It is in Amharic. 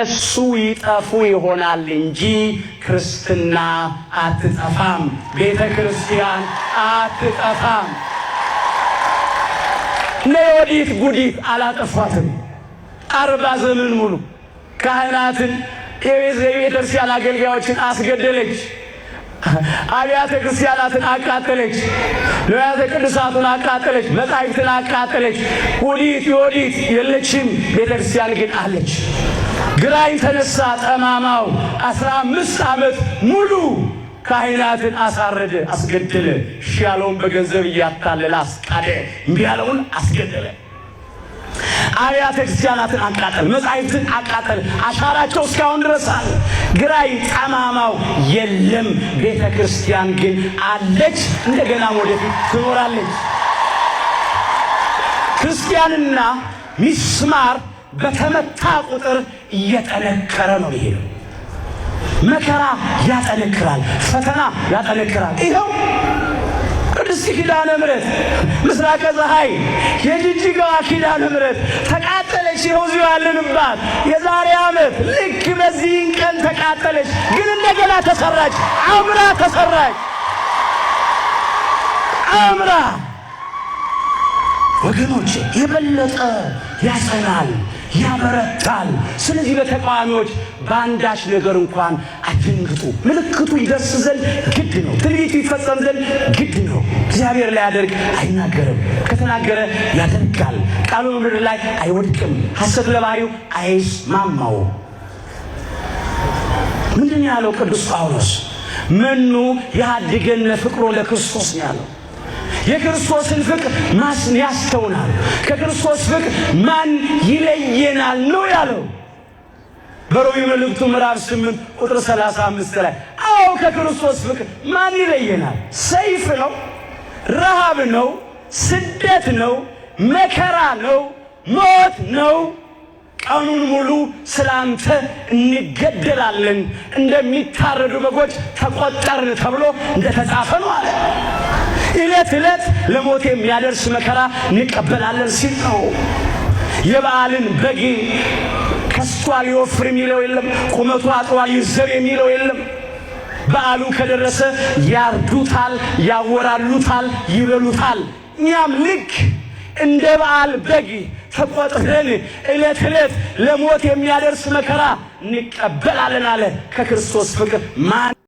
እሱ ይጠፉ ይሆናል እንጂ ክርስትና አትጠፋም፣ ቤተ ክርስቲያን አትጠፋም። ለዮዲት ጉዲት አላጠፋትም። 40 ዘመን ሙሉ ካህናትን የቤተ ክርስቲያን አገልጋዮችን አስገደለች። አብያተ ክርስቲያናትን አቃጠለች። ንዋያተ ቅዱሳቱን አቃጠለች። መጻሕፍትን አቃጠለች። ዮዲት የለችም፣ ቤተ ክርስቲያን ግን አለች። ግራኝ ተነሳ ጠማማው 15 ዓመት ሙሉ ካህናትን አሳረደ፣ አስገደለ። እሺ ያለውን በገንዘብ እያታለለ አስቃደ፣ እምቢ ያለውን አስገደለ። አብያተ ክርስቲያናትን አቃጠለ፣ መጻሕፍትን አቃጠለ። አሻራቸው እስካሁን ድረስ አለ። ግራኝ ጠማማው የለም፣ ቤተ ክርስቲያን ግን አለች፣ እንደገና ወደፊት ትኖራለች። ክርስቲያንና ሚስማር በተመታ ቁጥር እየጠነከረ ነው የሚሄደው። መከራ ያጠነክራል፣ ፈተና ያጠነክራል። ይኸው ቅድስት ኪዳነ ምሕረት ምስራቀ ፀሐይ የጅጅጋዋ ኪዳነ ምሕረት ተቃጠለች። ይኸው እዚሁ ያለንባት የዛሬ ዓመት ልክ በዚህን ቀን ተቃጠለች፣ ግን እንደገና ተሰራች። አምራ ተሰራች። አምራ ወገኖች የበለጠ ያጸናል፣ ያበረታል። ስለዚህ በተቃዋሚዎች በአንዳች ነገር እንኳን አትደንግጡ። ምልክቱ ይደርስ ዘንድ ግድ ነው። ትንቢቱ ይፈጸም ዘንድ ግድ ነው። እግዚአብሔር ላይ ያደርግ አይናገርም፣ ከተናገረ ያደርጋል። ቃሉ ምድር ላይ አይወድቅም፣ ሐሰት ለባህሪው አይስማማው። ምንድን ያለው ቅዱስ ጳውሎስ? መኑ ያድገነ ፍቅሮ ለክርስቶስ ነው ያለው። የክርስቶስን ፍቅር ማን ያስተውናል? ከክርስቶስ ፍቅር ማን ይለየናል ነው ያለው በሮሜ መልእክቱ ምዕራፍ 8 ቁጥር 35 ላይ። አዎ ከክርስቶስ ፍቅር ማን ይለየናል? ሰይፍ ነው፣ ረሃብ ነው፣ ስደት ነው፣ መከራ ነው፣ ሞት ነው። ቀኑን ሙሉ ስላንተ እንገደላለን፣ እንደሚታረዱ በጎች ተቆጠርን ተብሎ እንደተጻፈ ነው አለ። ዕለት ዕለት ለሞት የሚያደርስ መከራ እንቀበላለን ሲል ነው። የበዓልን በግ ከስቷል ይወፍር የሚለው የለም፣ ቁመቱ አጥሯል ይዘር የሚለው የለም። በዓሉ ከደረሰ ያርዱታል፣ ያወራሉታል፣ ይበሉታል። እኛም ልክ እንደ በዓል በግ ተቆጥረን ዕለት ዕለት ለሞት የሚያደርስ መከራ እንቀበላለን አለ። ከክርስቶስ ፍቅር ማን